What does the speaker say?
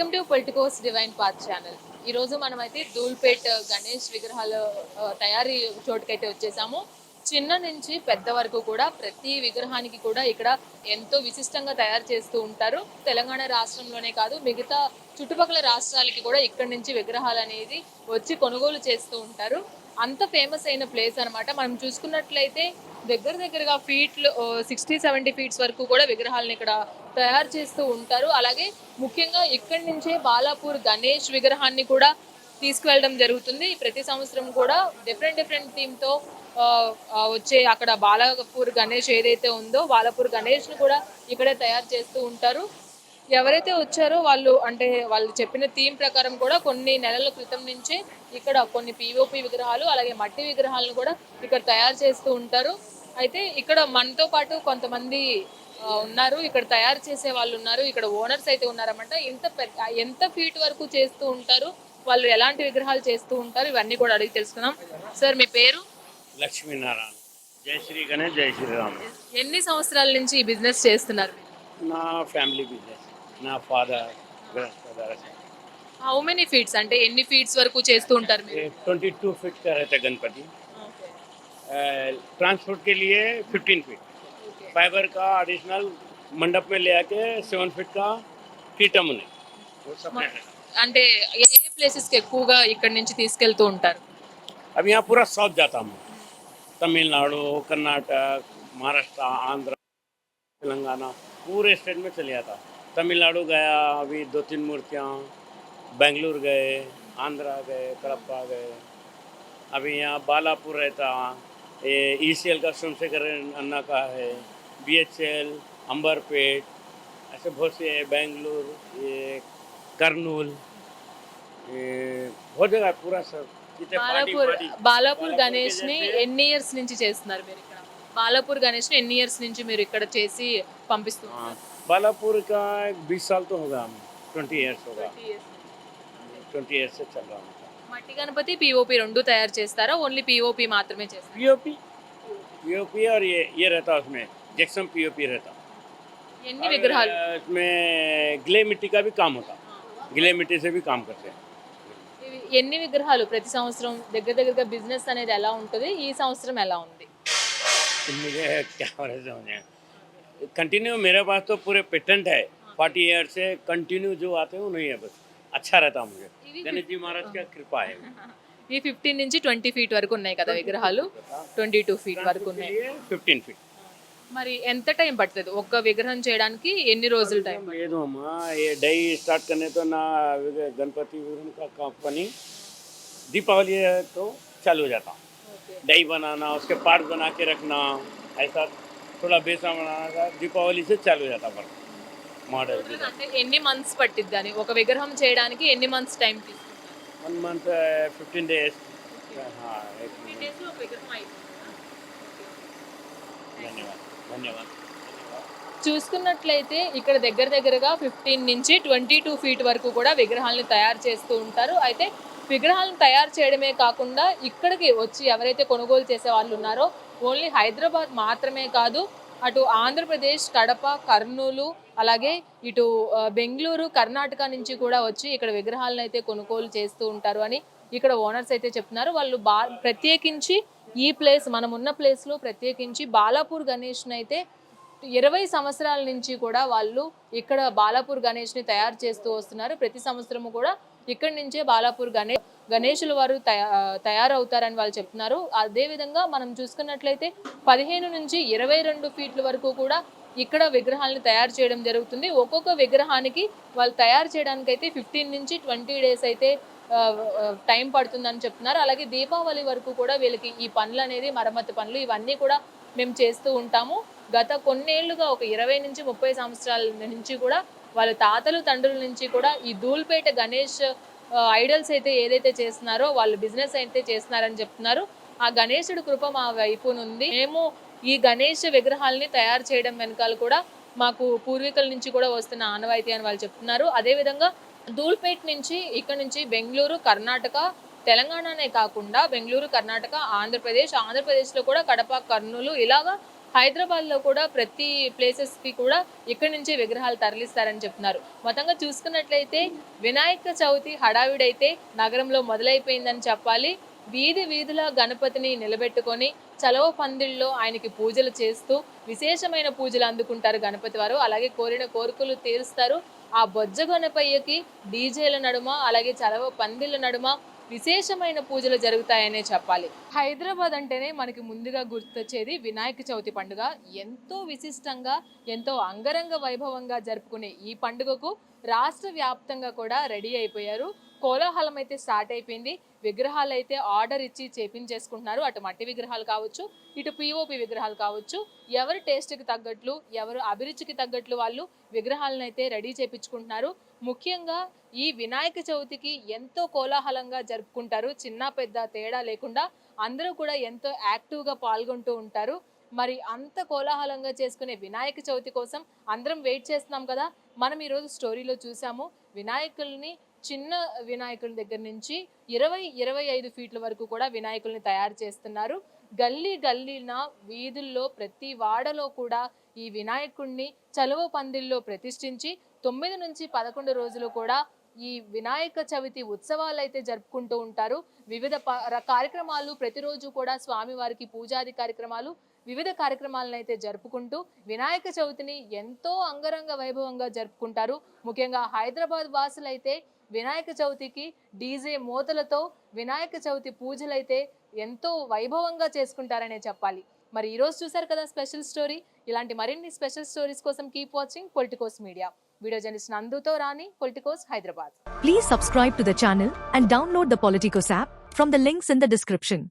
Welcome to Politicos divine path channel. ఈరోజు మనమైతే ధూల్పేట్ గణేష్ విగ్రహాలు తయారీ చోటుకైతే వచ్చేసాము. చిన్న నుంచి పెద్ద వరకు కూడా ప్రతి విగ్రహానికి కూడా ఇక్కడ ఎంతో విశిష్టంగా తయారు చేస్తూ ఉంటారు. తెలంగాణ రాష్ట్రంలోనే కాదు మిగతా చుట్టుపక్కల రాష్ట్రాలకి కూడా ఇక్కడ నుంచి విగ్రహాలు అనేది వచ్చి కొనుగోలు చేస్తూ ఉంటారు. అంత ఫేమస్ అయిన ప్లేస్ అనమాట. మనం చూసుకున్నట్లయితే దగ్గరగా ఫీట్లు 60-70 ఫీట్స్ వరకు కూడా విగ్రహాలను ఇక్కడ తయారు చేస్తూ ఉంటారు. అలాగే ముఖ్యంగా ఇక్కడి నుంచే బాలాపూర్ గణేష్ విగ్రహాన్ని కూడా తీసుకువెళ్ళడం జరుగుతుంది. ప్రతి సంవత్సరం కూడా డిఫరెంట్ థీమ్తో వచ్చే అక్కడ బాలాపూర్ గణేష్ ఏదైతే ఉందో బాలాపూర్ గణేష్ను కూడా ఇక్కడే తయారు చేస్తూ ఉంటారు. ఎవరైతే వచ్చారో వాళ్ళు చెప్పిన థీమ్ ప్రకారం కూడా కొన్ని నెలల క్రితం నుంచే ఇక్కడ కొన్ని పిఓపి విగ్రహాలు అలాగే మట్టి విగ్రహాలను కూడా ఇక్కడ తయారు చేస్తూ ఉంటారు. అయితే ఇక్కడ మనతో పాటు కొంతమంది ఉన్నారు, ఇక్కడ తయారు చేసే వాళ్ళు ఉన్నారు, ఇక్కడ ఓనర్స్ అయితే ఉన్నారన్నమాట. ఎంత ఫీట్ వరకు చేస్తూ ఉంటారు, వాళ్ళు ఎలాంటి విగ్రహాలు చేస్తూ ఉంటారు, ఇవన్నీ కూడా అడిగి తెలుసుకుందాం. సార్ మీ పేరు? లక్ష్మీనారాయణ. జై శ్రీ గణేష్, జై శ్రీరామ్. ఎన్ని సంవత్సరాల నుంచి ఈ బిజినెస్ చేస్తున్నారు? నా ఫ్యామిలీ బిజినెస్, నా ఫాదర్. హౌ మెనీ ఫీట్స్ అంటే ఎన్ని ఫీట్స్ వరకు చేస్తూ ఉంటారు మీరు? 22 फीट का रहता है गणपति. ट्रांसपोर्ट के लिए 15 फीट. फाइबर का एडिशनल मंडप में ले आके 7 फीट का कीटम है. అంటే ఏ ప్లేసెస్కి ఎక్కువగా ఇక్కడ నుంచి తీసుకెళ్తూ ఉంటారు? अब यहाँ पूरा साउथ जाता हूँ. तमिलनाडु, कर्नाटक, महाराष्ट्र, आंध्र, तेलंगाना, पूरे स्टेट में चले जाता. तमिलनाडु गया, अभी 2-3 मूर्तियाँ. बेंगलुरु गए, आंध्रा गए, कडप्पा गए. अभी यहाँ बालापुर रहता, ये ECL का सोमशेखर अन्ना का है, BHL, अंबरपेट, ऐसे बहुत से, बेंगलुरु, ये कर्नूल, ये बहुत जगह पूरा सब. బాలాపూర్ గణేష్ ని ఎన్ని ఇయర్స్ నుంచి చేస్తున్నారు మీరు ఇక్కడ? బాలాపూర్ గణేష్ ని ఎన్ని ఇయర్స్ నుంచి మీరు ఇక్కడ చేసి పంపిస్తున్నారు? बालापुर का 20 साल तो होगा, 20 ईयर्स होगा. 20 ईयर्स से चल रहा हूँ. మట్టి గణపతి పిఓపి రెండు తయారు చేస్తారా? ఓన్లీ పిఓపి మాత్రమే చేస్తారా? पीओपी और ये रहता है उसमें जैक्सन पीओपी रहता. ఎన్ని విగ్రహాలు? इसमें ग्ले मिट्टी का भी काम होता. ग्ले मिट्टी से भी काम करते हैं. ఎన్ని విగ్రహాలు ప్రతి సంవత్సరం దగ్గరగా బిజినెస్ అనేది ఎలా ఉంటుంది? ఈ సంవత్సరం ఎలా ఉంది? मुझे क्या समझे, कंटिन्यू मेरे पास तो पूरे पेटेंट है. 40 ईयर से कंटिन्यू जो आते हैं नहीं है, बस अच्छा रहता मुझे. गणेश जी महाराज की कृपा है. ఈ 15 నుంచి 20 ఫీట్ వరకు ఉన్నాయి కదా విగ్రహాలు? 22 ఫీట్ వరకు ఉన్నాయి. 15 फीट. మరి ఎంత టైం పడుతుంది ఒక్క విగ్రహం చేయడానికి? ఎన్ని రోజులు టైం? లేదు అమ్మా, ये डाई स्टार्ट करने तो ना गणपति विग्रह का कंपनी दीपावली है तो चालू हो जाता. डाई बनाना, उसके पार्ट बना के रखना, ऐसा थोड़ा बेसा बनाना का दीपावली से चालू हो जाता पर मॉडल. అంటే ఎన్ని మంత్స్ పట్టిద్ది అని ఒక విగ్రహం చేయడానికి? ఎన్ని మంత్స్ టైం తీసుకుంటారు? 1 month 15 days. हाँ, 15 days లో ఒక విగ్రహం అయిపోతుందా? धन्यवाद. చూసుకున్నట్లయితే ఇక్కడ దగ్గరగా 15 నుంచి 22 ఫీట్ వరకు కూడా విగ్రహాలను తయారు చేస్తూ ఉంటారు. అయితే విగ్రహాలను తయారు చేయడమే కాకుండా ఇక్కడికి వచ్చి ఎవరైతే కొనుగోలు చేసే వాళ్ళు ఉన్నారో ఓన్లీ హైదరాబాద్ మాత్రమే కాదు, అటు ఆంధ్రప్రదేశ్, కడప, కర్నూలు, అలాగే ఇటు బెంగళూరు, కర్ణాటక నుంచి కూడా వచ్చి ఇక్కడ విగ్రహాలను అయితే కొనుగోలు చేస్తూ ఉంటారు అని ఇక్కడ ఓనర్స్ అయితే చెప్తున్నారు. వాళ్ళు ప్రత్యేకించి ఈ ప్లేస్, మనం ఉన్న ప్లేస్లో ప్రత్యేకించి బాలాపూర్ గణేష్ని అయితే 20 సంవత్సరాల నుంచి కూడా వాళ్ళు ఇక్కడ బాలాపూర్ గణేష్ని తయారు చేస్తూ వస్తున్నారు. ప్రతి సంవత్సరము కూడా ఇక్కడి నుంచే బాలాపూర్ గణేషుల వారు తయారవుతారని వాళ్ళు చెప్తున్నారు. అదేవిధంగా మనం చూసుకున్నట్లయితే 15 నుంచి 22 ఫీట్ల వరకు కూడా ఇక్కడ విగ్రహాలను తయారు చేయడం జరుగుతుంది. ఒక్కొక్క విగ్రహానికి వాళ్ళు తయారు చేయడానికి అయితే 15 నుంచి 20 డేస్ అయితే టైం పడుతుందని చెప్తున్నారు. అలాగే దీపావళి వరకు కూడా వీళ్ళకి ఈ పనులు అనేది, మరమ్మతు పనులు ఇవన్నీ కూడా మేము చేస్తూ ఉంటాము. గత కొన్నేళ్లుగా ఒక 20 నుంచి 30 సంవత్సరాల నుంచి కూడా వాళ్ళ తాతలు తండ్రుల నుంచి కూడా ఈ ధూల్పేట గణేష్ ఐడల్స్ అయితే ఏదైతే చేస్తున్నారో వాళ్ళు బిజినెస్ అయితే చేస్తున్నారని చెప్తున్నారు. ఆ గణేశుడి కృప మా వైపునుంది. మేము ఈ గణేష్ విగ్రహాలని తయారు చేయడం వెనకాల కూడా మాకు పూర్వీకుల నుంచి కూడా వస్తున్న ఆనవాయితీ అని వాళ్ళు చెప్తున్నారు. అదేవిధంగా ధూల్పేట్ నుంచి ఇక్కడ నుంచి బెంగళూరు, కర్ణాటక, తెలంగాణనే కాకుండా బెంగళూరు, కర్ణాటక, ఆంధ్రప్రదేశ్లో కూడా కడప, కర్నూలు ఇలాగా హైదరాబాద్లో కూడా ప్రతి ప్లేసెస్కి కూడా ఇక్కడి నుంచే విగ్రహాలు తరలిస్తారని చెప్తున్నారు. మొత్తంగా చూసుకున్నట్లయితే వినాయక చవితి హడావిడైతే నగరంలో మొదలైపోయిందని చెప్పాలి. వీధి వీధుల గణపతిని నిలబెట్టుకొని చలవ పందిళ్ళలో ఆయనకి పూజలు చేస్తూ విశేషమైన పూజలు అందుకుంటారు గణపతి వారు. అలాగే కోరిన కోరికలు తీరుస్తారు. ఆ బొజ్జ గణపయ్యకి డీజేల నడుమ అలాగే చలవ పందిళ్ళ నడుమ విశేషమైన పూజలు జరుగుతాయనే చెప్పాలి. హైదరాబాద్ అంటేనే మనకి ముందుగా గుర్తొచ్చేది వినాయక చవితి పండుగ. ఎంతో విశిష్టంగా ఎంతో అంగరంగ వైభవంగా జరుపుకునే ఈ పండుగకు రాష్ట్ర వ్యాప్తంగా కూడా రెడీ అయిపోయారు. కోలాహలం అయితే స్టార్ట్ అయిపోయింది. విగ్రహాలు అయితే ఆర్డర్ ఇచ్చి చేపించేసుకుంటున్నారు. అటు మట్టి విగ్రహాలు కావచ్చు, ఇటు పిఓపి విగ్రహాలు కావచ్చు. ఎవరి టేస్ట్కి తగ్గట్లు, ఎవరు అభిరుచికి తగ్గట్లు వాళ్ళు విగ్రహాలను అయితే రెడీ చేపించుకుంటున్నారు. ముఖ్యంగా ఈ వినాయక చవితికి ఎంతో కోలాహలంగా జరుపుకుంటారు. చిన్న పెద్ద తేడా లేకుండా అందరూ కూడా ఎంతో యాక్టివ్గా పాల్గొంటూ ఉంటారు. మరి అంత కోలాహలంగా చేసుకునే వినాయక చవితి కోసం అందరం వెయిట్ చేస్తున్నాం కదా. మనం ఈరోజు స్టోరీలో చూసాము వినాయకుల్ని చిన్న వినాయకుల దగ్గర నుంచి 20-25 ఫీట్ల వరకు కూడా వినాయకుల్ని తయారు చేస్తున్నారు. గల్లీ గల్లీన వీధుల్లో ప్రతి వాడలో కూడా ఈ వినాయకుడిని చలువ పందిల్లో ప్రతిష్ఠించి 9 నుంచి 11 రోజులు కూడా ఈ వినాయక చవితి ఉత్సవాలు అయితే జరుపుకుంటూ ఉంటారు. వివిధ కార్యక్రమాలు ప్రతిరోజు కూడా స్వామివారికి పూజాది కార్యక్రమాలు వివిధ కార్యక్రమాలను అయితే జరుపుకుంటూ వినాయక చవితిని ఎంతో అంగరంగ వైభవంగా జరుపుకుంటారు. ముఖ్యంగా హైదరాబాద్ వాసులైతే వినాయక చవితికి డీజే మోతలతో వినాయక చవితి పూజలైతే ఎంతో వైభవంగా చేసుకుంటారనే చెప్పాలి. మరి ఈరోజు చూసారు కదా స్పెషల్ స్టోరీ. ఇలాంటి మరిన్ని స్పెషల్ స్టోరీస్ కోసం keep watching Politicos media. Video journalist నందుతో Rani, Politicos, Hyderabad. Please subscribe to the channel and download the Politicos app from the links in the description.